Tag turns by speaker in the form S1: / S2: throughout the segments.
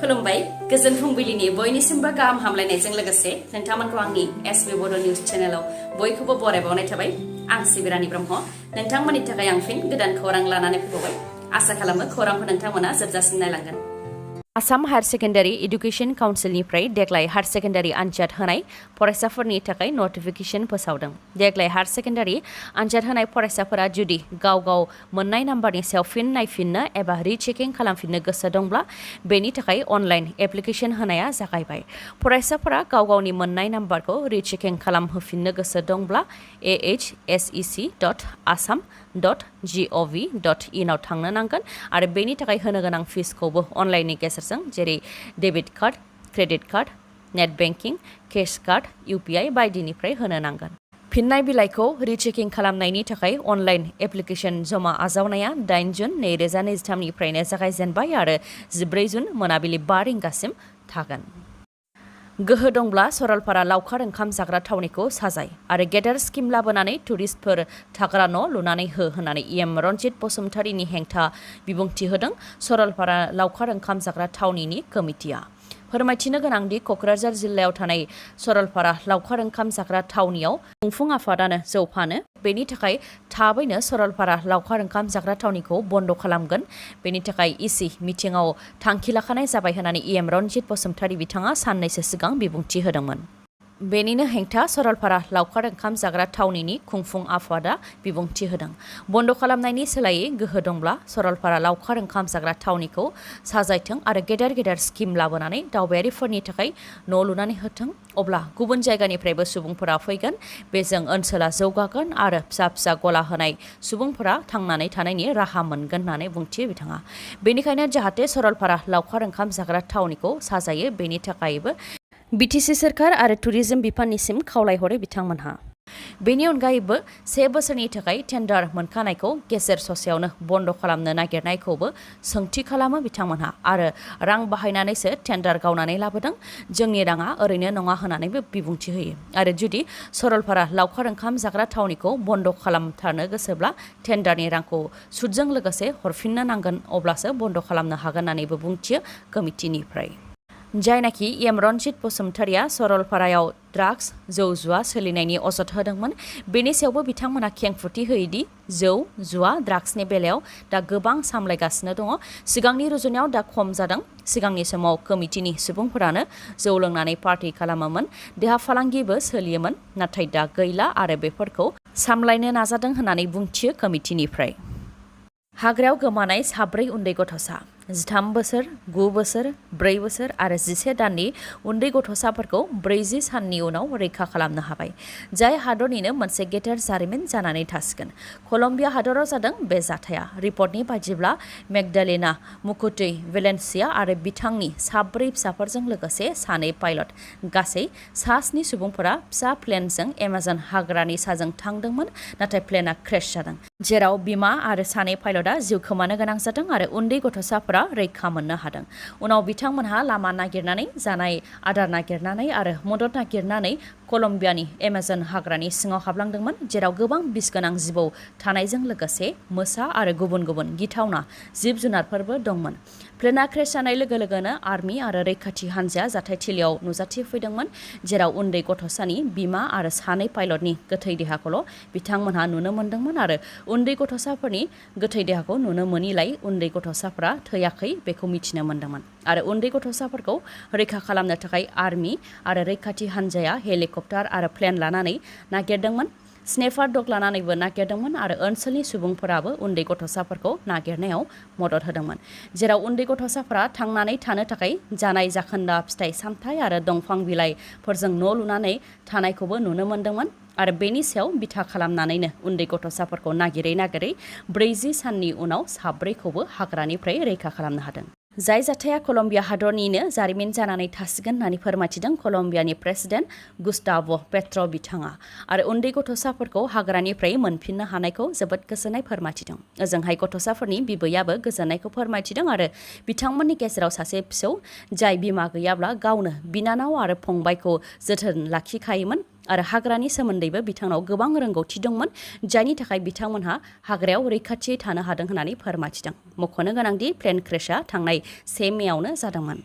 S1: खुलुमबाय गोजोन फुंबिलिनि बयनिसिमबो गाहाम हामलायनायजों लोगोसे नोंथांमोनखौ आंनि SBBodo News चेनेलाव बयखौबो बरायबावनाय थाबाय आं सिबिरानि ब्रह्म नोंथांमोननि थाखाय आं फिन गोदान खौरां लानानै फैबाय आसा खालामो खौरांखौ नोंथांमोना जोबजासिम नायलांगोन आसाम हायर सेकेन्डारि एडुकेशन काउन्सिलनिफ्राय देग्लाय हायर सेकेन्डारि आनजाद होनाय फरायसाफोरनि थाखाय नटिफिकेशन फोसावदों देग्लाय हायर सेकेन्डारि आनजाद होनाय फरायसाफोरा जुदि गाव मोननाय नाम्बारनि सायाव फिन नायफिननो एबा रिचेकिं खालामफिननो गोसो दंब्ला बेनि थाखाय अनलाइन एप्लिकेशन होनाया जागायबाय फरायसाफोरा गावनि मोननाय नाम्बारखौ रिचेकिं खालामहोफिननो गोसो दंब्ला ahsec.assam.gov.in आव थांनो नांगोन आरो बेनि थाखाय होनो गोनां फिसखौबो अनलाइननि गेजेरजों जेरै debit card credit card net banking cash card UPI बायदिनिफ्राय होनो नांगोन फिननाय बिलाइखौ रिचेकिं खालामनायनि थाखाय अनलाइन एप्लिकेशन जमा आजावनाया 8 जुन 2023 निफ्रायनो जागायजेनबाय आरो 14 जुन मोनाबिलि 5 रिंगासिम थागोन गोहो दंब्ला सरलपारा लावखार ओंखाम जाग्रा थावनिखौ साजाय आरो गेदेर स्किम लाबोनानै टुरिस्टफोर थाग्रा न' लुनानै हो होननानै EM रनजित बसुमतारीनि हेंथा बिबुंथि होदों सरलपारा लावखार ओंखाम जाग्रा थावनिनि कमिटिया फोरमायथिनो गोनांदि क'क्राझार जिल्लायाव थानाय सरलपारा लावखार ओंखाम जाग्रा थावनियाव खुंफुं आफादानो जौ फानो बेनि थाखाय थाबैनो सरलपारा लावखार ओंखाम जाग्रा थावनिखौ बन्द खालामगोन बेनि थाखाय इसि मिटिंआव थांखि लाखानाय जाबाय होननानै EM रनजित बसुमतारी बिथाङा साननैसो सिगां बिबुंथि होदोंमोन बेनिनो हेंथा सरलपारा लावखार ओंखाम जाग्रा थावनिनि खुंफुं आफादा बिबुंथि होदों बन्द खालामनायनि सोलायै गोहो दंब्ला सरलपारा लावखार ओंखाम जाग्रा थावनिखौ साजायथों आरो गेदेर स्किम लाबोनानै दावबायारिफोरनि थाखाय न' लुनानै होथों अब्ला गुबुन जायगानिफ्रायबो सुबुंफोरा फैगोन बेजों ओनसोला जौगागोन आरो फिसा गला होनाय सुबुंफोरा थांनानै थानायनि राहा मोनगोन होननानै बुंथियो बिथाङा बेनिखायनो जाहाथे सरलपारा लावखार ओंखाम जाग्रा थावनिखौ साजायो बेनि थाखायबो BTC सोरखार आरो टुरिजम बिफाननिसिम खावलायहरो बिथांमोनहा बेनि अनगायैबो 1 बोसोरनि थाखाय टेन्डार मोनखानायखौ गेजेर ससेयावनो बन्द खालामनो नागिरनायखौबो सोंथि खालामो बिथांमोनहा आरो रां बाहायनानैसो टेन्डार गावनानै लाबोदों जोंनि राङा ओरैनो नङा होननानैबो बिबुंथि होयो आरो जुदि सरलपारा लावखार ओंखाम जाग्रा थावनिखौ बन्द खालामथारनो गोसोब्ला टेन्डारनि रांखौ सुदजों लोगोसे हरफिननो नांगोन अब्लासो बन्द खालामनो हागोन होननानैबो बुंथियो कमिटिनिफ्राय जायनाखि EM रनजित बसुमतारीया सरलपारायाव ड्राग्स जौ जुवा सोलिनायनि अजद होदोंमोन बेनि सायावबो बिथांमोना खेंफुरथि होयोदि जौ जुवा ड्राग्सनि बेलायाव दा गोबां सामलायगासिनो दङ सिगांनि रुजुनायाव दा खम जादों सिगांनि समाव कमिटिनि सुबुंफोरानो जौ लोंनानै पार्टी खालामोमोन देहा फालांगिबो सोलियोमोन नाथाय दा गैला आरो बेफोरखौ सामलायनो नाजादों होननानै बुंथियो कमिटिनिफ्राय हाग्रायाव गोमानाय 4 उन्दै गथ'सा 13 बोसोर 9 बोसोर 4 बोसोर आरो 11 दाननि उन्दै गथ'साफोरखौ 40 साननि उनाव रैखा खालामनो हाबाय जाय हादरनिनो मोनसे गेदेर जारिमिन जानानै थासिगोन कलम्बिया हादराव जादों बे जाथाया रिपर्टनि बायदिब्ला मेगडालेना मुकुटै वेलेन्सिया आरो बिथांनि 4 फिसाफोरजों लोगोसे 2 पाइलट गासै 7 सुबुंफोरा फिसा प्लेनजों एमाजन हाग्रानि साजों थांदोंमोन नाथाय प्लेनआ क्रेश जादों जेराव बिमा आरो 2 पाइलटआ जिउ खोमानो गोनां जादों आरो उन्दै गथ'साफोरा रैखा मोननो हादों उनाव बिथांमोनहा लामा नागिरनानै जानाय आदार नागिरनानै आरो मदद नागिरनानै कलम्बियानि एमाजन हाग्रानि सिङाव हाबलांदोंमोन जेराव गोबां बिसगोनां जिबौ थानायजों लोगोसे मोसा आरो गुबुन गिथावना जिब जुनारफोरबो दंमोन प्लेनआ क्रेश जानाय लोगो लोगोनो आर्मी आरो रैखाथि हान्जाया जाथायथिलियाव नुजाथिफैदोंमोन जेराव उन्दै गथ'सानि बिमा आरो 2 पाइलटनि गोथै देहाखौल' बिथांमोनहा नुनो मोन्दोंमोन आरो उन्दै गथ'साफोरनि गोथै देहाखौ नुनो मोनिलाय उन्दै गथ'साफोरा थैयाखै बेखौ मिथिनो मोन्दोंमोन आरो उन्दै गथ'साफोरखौ रैखा खालामनो थाखाय आर्मी आरो रैखाथि हान्जाया हेलिकप्टार आरो प्लेन लानानै नागिरदोंमोन स्नेपार डग लानानैबो नागिरदोंमोन आरो ओनसोलनि सुबुंफोराबो उन्दै गथ'साफोरखौ नागिरनायाव मदद होदोंमन जेराव उन्दै गथ'साफोरा थांनानै थानो थाखाय जानाय जाखोन्दा फिथाइ सामथाइ आरो दंफां बिलाइफोरजों न' लुनानै थानायखौबो नुनो मोन्दोंमोन आरो बेनि सायाव बिथा खालामनानैनो उन्दै गथ'साफोरखौ नागिरै 40 साननि उनाव 4खौबो हाग्रानिफ्राय रैखा खालामनो हादों जाय जाथाया कलम्बिया हादरनिनो जारिमिन जानानै थासिगोन होननानै फोरमायथिदों कलम्बियानि प्रेसिडेन्ट गुस्टाभो पेट्रो बिथाङा आरो उन्दै गथ'साफोरखौ हाग्रानिफ्राय मोनफिननो हानायखौ जोबोद गोजोननाय फोरमायथिदों ओजोंहाय गथ'साफोरनि बिबैयाबो गोजोननायखौ फोरमायथिदों आरो बिथांमोननि गेजेराव सासे फिसौ जाय बिमा गैयाब्ला गावनो बिनानाव आरो फंबायखौ जोथोन लाखिखायोमोन आरो हाग्रानि सोमोन्दैबो बिथांनाव गोबां रोंगौथि दंमोन जायनि थाखाय बिथांमोनहा हाग्रायाव रैखाथि थानो हादों होननानै फोरमायथिदों मख'नो गोनांदि प्लेन क्रेशआ थांनाय 1 मेआवनो जादोंमोन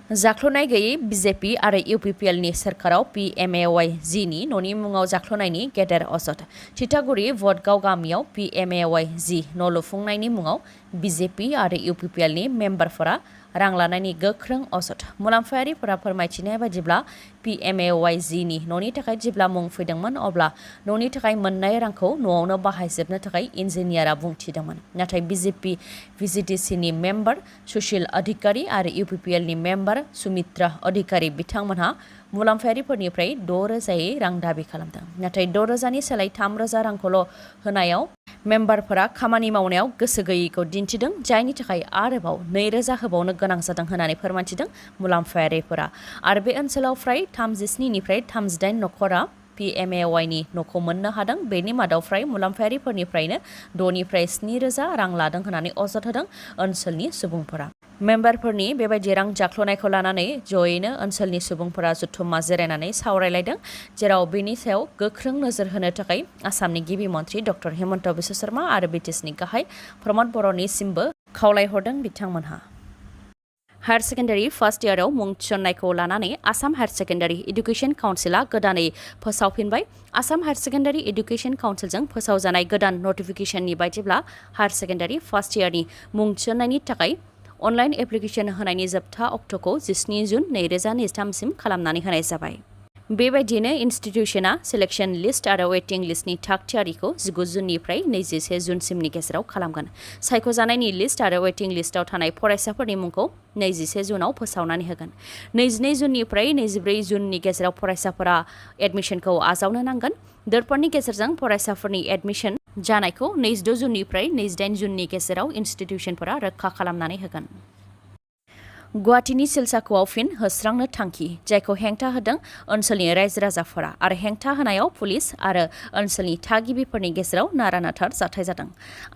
S1: जाख्ल'नाय गैयै बिजेपि आरो इउपिपिएलनि सोरखाराव PMAY-Gनि न'नि मुङाव जाख्ल'नायनि गेदेर अजद। थिथागुरि भटगाव गामियाव PMAY-G न' लुफुंनायनि मुङाव बिजेपि आरो इउपिपिएलनि मेम्बारफोरा रां लानायनि गोख्रों अजद। मुलाम्फायारिफोरा फोरमायथिनाय बायदिब्ला PMAY-Gनि न'नि थाखाय जेब्ला मुं फैदोंमोन अब्ला न'नि थाखाय मोननाय रांखौ न'आवनो बाहायजोबनो थाखाय इन्जिनियारा बुंथिदोंमोन। नाथाय बिजेपि VGTCनि मेम्बार सुशील अधिकारी आरो इउपिपिएलनि मेम्बार सुमित्रा अधिकारी बिथांमोनहा मुलाम्फायारिफोरनिफ्राय 6,000यै रां दाबि खालामदों। नाथाय 6,000नि सोलाय 3,000 रांखौल' होनायाव मेम्बारफोरा खामानि मावनायाव गोसो गैयैखौ दिन्थिदों, जायनि थाखाय आरोबाव 2,000 होबावनो गोनां जादों होननानै फोरमायथिदों मुलाम्फायारिफोरा। आरो बे ओनसोलाव फ्राय 37निफ्राय 38 नखरा PMAY-नि न'खौ मोननो हादों। बेनि मादाव फ्राय मुलाम्फायारिफोरनिफ्रायनो 6निफ्राय 7,000 रां लादों होननानै अजद होदों ओनसोलनि सुबुंफोरा। मेम्बारफोरनि बेबायदि रां जाख्ल'नायखौ लानानै जयैनो ओनसोलनि सुबुंफोरा जथुम्मा जिरायनानै सावरायलायदों, जेराव बेनि सायाव गोख्रों नोजोर होनो थाखाय आसामनि गिबि मन्थ्रि डक्टर हिमन्त बिश्व शर्मा आरो BTSनि गाहाय प्रमद बर'निसिमबो खावलायहरदों बिथांमोनहा। हायार सेकेन्डारि फार्स्ट इयाराव मुं थिसननायखौ लानानै आसाम हायार सेकेन्डारि एडुकेसन काउन्सिलआ गोदानै फोसावफिनबाय। आसाम हायार सेकेन्डारि एडुकेसन काउन्सिलजों फोसावजानाय गोदान नटिफिकेशननि बायदिब्ला हायार सेकेन्डारि फार्स्ट इयारनि मुं थिसननायनि थाखाय अनलाइन एप्लिकेशन होनायनि जोबथा अक्ट'खौ 17 जुन 2023सिम खालामनानै होनाय जाबाय। बेबायदिनो इनस्टिट्यूशना सिलेक्शन लिस्ट आरो वेटिं लिस्टनि थाग-थियारिखौ 19 जुननिफ्राय 21 जुनसिमनि गेजेराव खालामगोन। सायख'जानायनि लिस्ट आरो वेटिं लिस्टआव थानाय फरायसाफोरनि मुंखौ 21 जुनाव फोसावनानै होगोन। 22 जुननिफ्राय 24 जुननि गेजेराव फरायसाफोरा एडमिशनखौ आजावनो नांगोन। दोरफोरनि गेजेरजों फरायसाफोरनि एडमिशन जानायखौ 22 जुननिफ्राय 28 जुननि गेजेराव इनस्टिट्यूशनफोरा रोखा खालामनानै होगोन। गुवाहाटीनि सिलसाख'आव फिन होस्रांनो थांखि, जायखौ हेंथा होदों ओनसोलनि रायजो-राजाफोरा आरो हेंथा होनायाव पुलिस आरो ओनसोलनि थागिबिफोरनि गेजेराव नारा-नाथार जाथाय जादों।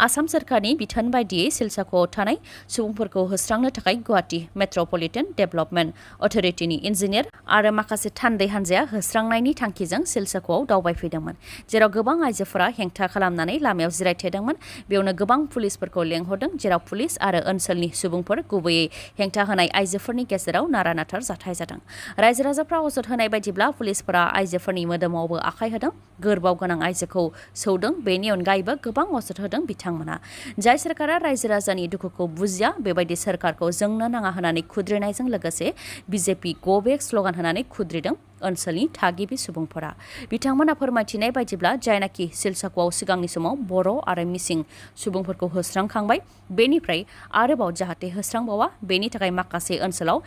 S1: आसाम सोरखारनि बिथोन बायदियै सिलसाख'आव थानाय सुबुंफोरखौ होस्रांनो थाखाय गुवाहाटी मेट्र'पलिटन डेभेलपमेन्ट अथ'रिटिनि इन्जिनियार आरो माखासे थान्दै हान्जाया होस्रांनायनि थांखिजों सिलसाख'आव दावबायफैदोंमोन, जेराव गोबां आइजोफोरा हेंथा खालामनानै लामायाव जिरायथेदोंमोन। बेयावनो गोबां पुलिसफोरखौ लेंहरदों, जेराव पुलिस आरो ओनसोलनि सुबुंफोर, गुबैयै हेंथा होनाय आइजोफोरनि गेजेराव नारा-नाथार जाथाय जादों। रायजो-राजाफ्रा अजद होनाय बायदिब्ला पुलिसफोरा आइजोफोरनि मोदोमावबो आखाइ होदों, गोरबाव गोनां आइजोखौ सौदों। बेनि अनगायैबो गोबां अजद होदों बिथांमोना। जाय सोरखारा रायजो-राजानि दुखुखौ बुजिया, बेबायदि सोरखारखौ जोंनो नाङा होनानै खुद्रिनायजों लोगोसे बिजेपि गो बेक स्ल'गान होनानै खुद्रिदों ओनसोलनि थागिबि सुबुंफोरा। बिथांमोना फोरमायथिनाय बायदिब्ला जायनाखि सिलसाख'आव सिगांनि समाव बर' आरो मिसिं सुबुंफोरखौ होस्रांखांबाय, बेनिफ्राय आरोबाव जाहाथे होस्रांबावा बेनि थाखाय माखासे ओनसोलाव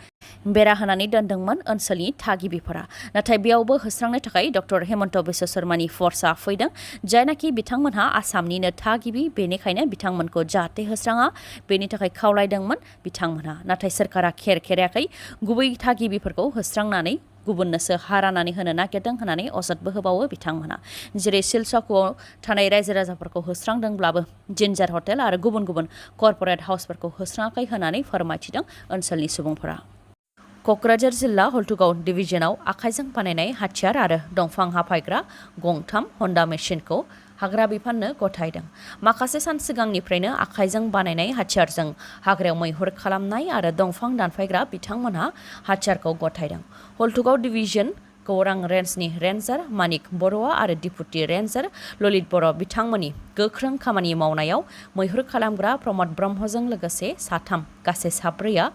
S1: बेरा होनानै दोनदोंमोन ओनसोलनि थागिबिफोरा। नाथाय बेयावबो होस्रांनो थाखाय डक्टर हिमन्त बिश्व शर्मानि फर्सआ फैदों, जायनाखि बिथांमोनहा आसामनिनो थागिबि, बेनिखायनो बिथांमोनखौ जाहाथे होस्राङा बेनि थाखाय खावलायदोंमोन बिथांमोनहा। नाथाय सोरखारा खेराखै गुबै थागिबिफोरखौ होस्रांनानै गुबुननोसो हा राननानै होनो नागिरदों होननानै अजदबो होबावो बिथांमोनहा। जेरै सिलसाख'आव थानाय रायजो-राजाफोरखौ होस्रांदोंब्लाबो जिन्जार हटेल आरो गुबुन गुबुन कर्परेट हाउसफोरखौ होस्राङाखै होननानै फोरमायथिदों ओनसोलनि सुबुंफोरा। क'क्राझार जिल्ला हल्टुगाव डिभिजनाव आखाइजों बानायनाय हाथियार आरो दंफां हाफायग्रा गंथाम हन्डा मेसिनखौ हाग्रा बिफाननो गथायदों। माखासे सान सिगांनिफ्रायनो आखाइजों बानायनाय हाथियारजों हाग्रायाव मैहुर खालामनाय आरो दंफां दानफायग्रा बिथांमोनहा हाथियारखौ गथायदों। हल्टुगाव डिभिजन खौरां रेन्जनि रेन्जार मानिक बर'आ आरो डिपुटि रेन्जार ललित बर' बिथांमोननि गोख्रों खामानि मावनायाव मैहुर खालामग्रा प्रमद ब्रह्मजों लोगोसे गासै साब्रैया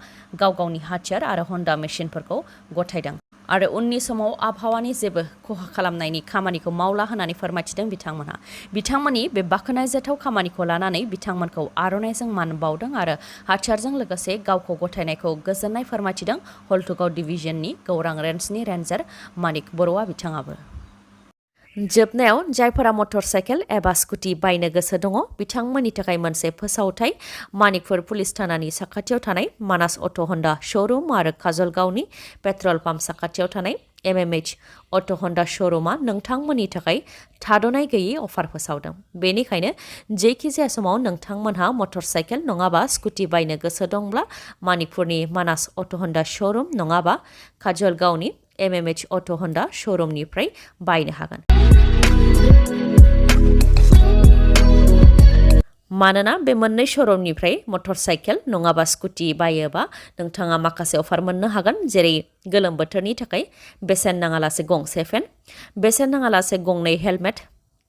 S1: गाव गावनि हाथियार आरो हन्डा मेसिनफोरखौ गथायदों आरो उननि समाव आबहावानि जेबो खहा खालामनायनि खामानिखौ मावला होननानै फोरमायथिदों बिथांमोनहा। बिथांमोननि बे बाख्नायजाथाव खामानिखौ लानानै बिथांमोनखौ आर'नाइजों मान बावदों आरो हाथियारजों लोगोसे गावखौ गथायनायखौ गोजोननाय फोरमायथिदों हल्टुगाव डिभिजननि गौरां रेन्जनि रेन्जार मानिक बर'आ बिथाङाबो। जोबनायाव जायफोरा मटर साइकेल एबा स्कुटि बायनो गोसो दङ, बिथांमोननि थाखाय मोनसे फोसावथाय। मानिकपुर पुलिस थानानि साखाथियाव थानाय मानास अट' हन्डा श'रुम आरो काजलगावनि पेट्रल पाम्प साखाथियाव थानाय MMH अट' हन्डा श'रुमा नोंथांमोननि थाखाय थाद'नाय गैयै अफार फोसावदों। बेनिखायनो जेखि जाया समाव नोंथांमोनहा मटर साइकेल नङाबा स्कुटि बायनो गोसो दंब्ला मानिकपुरनि मानास अट' हन्डा श'रुम नङाबा काजलगावनि MMH अट' हन्डा श'रुमनिफ्राय बायनो हागोन। मानोना बे मोननै श'रुमनिफ्राय मटर साइकेल नङाबा स्कुटि बायोबा नोंथाङा माखासे अफार मोननो हागोन जेरै गोलोम बोथोरनि थाखाय बेसेन नाङालासे गंसे फेन बेसेन नाङालासे गंनै हेलमेट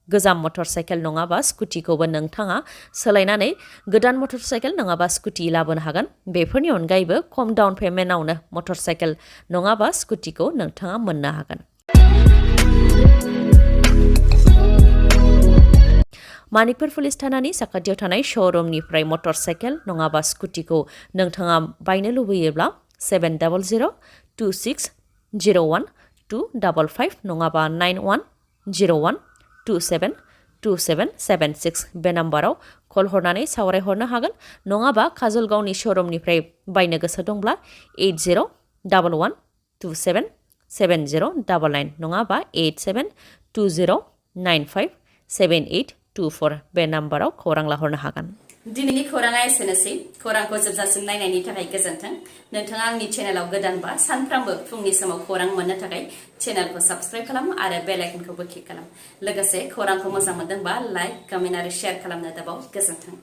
S1: गोजाम मटर साइकेल नङाबा स्कुटिखौबो नोंथाङा सोलायनानै गोदान मटर साइकेल नङाबा स्कुटि लाबोनो हागोन बेफोरनि अनगायैबो खम डाउन पेमेन्टआवनो मटर साइकेल नङाबा स्कुटिखौ नोंथाङा मोननो हागोन मानिकपुर पुलिस थानानि साखाथियाव थानाय श'रुमनिफ्राय मटर साइकेल नङाबा स्कुटिखौ नोंथाङा बायनो लुबैयोब्ला 7006012555 नङाबा 9101272776 बे नाम्बाराव कल हरनानै सावरायहरनो हागोन नङाबा काजलगावनि श'रुमनिफ्राय बायनो गोसो दंब्ला 8011277099 नङाबा 8720957824 बे नाम्बाराव खौरां लाहरनो हागोन दिनैनि खौराङा एसेनोसै खौरांखौ जोबजासिम नायनायनि थाखाय गोजोन्थों नोंथाङा आंनि चेनेलाव गोदानबा सानफ्रामबो फुंनि समाव खौरां मोननो थाखाय चेनेलखौ साबस्क्राइब खालाम आरो बेल आइकनखौबो क्लिक खालाम लोगोसे खौरांखौ मोजां मोनदोंबा लाइक कमेन्ट आरो शेयार खालामनो दाबाव गोजोन्थों